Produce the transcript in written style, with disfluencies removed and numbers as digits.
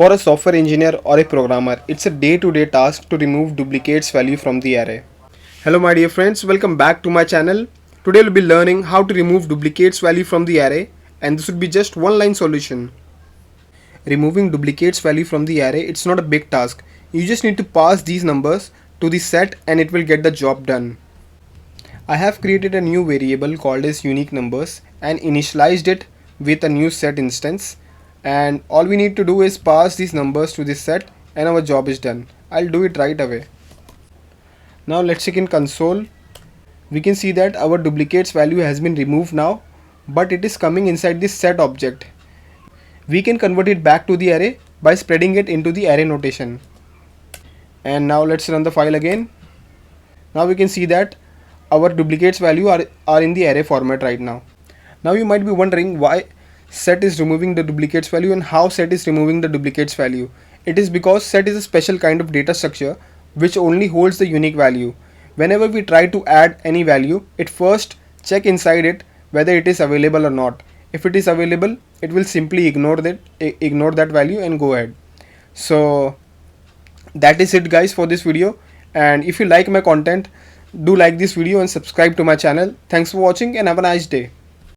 For a software engineer or a programmer, it's a day-to-day task to remove duplicates value from the array. Hello my dear friends, welcome back to my channel. Today we'll be learning how to remove duplicates value from the array, and this would be just one line solution. Removing duplicates value from the array, it's not a big task. You just need to pass these numbers to the set and it will get the job done. I have created a new variable called as unique numbers and initialized it with a new set instance, and all we need to do is pass these numbers to this set and our job is done. I'll do it right away. Now let's check in console. We can see that our duplicates value has been removed now, but it is coming inside this set object. We can convert it back to the array by spreading it into the array notation. And now let's run the file again. Now we can see that our duplicates value are in the array format right now. Now you might be wondering why set is removing the duplicates value and how set is removing the duplicates value. It is because set is a special kind of data structure which only holds the unique value. Whenever we try to add any value, it first check inside it whether it is available or not. If it is available, it will simply ignore that value and go ahead. So that is it guys for this video, and if you like my content, do like this video and subscribe to my channel. Thanks for watching and have a nice day.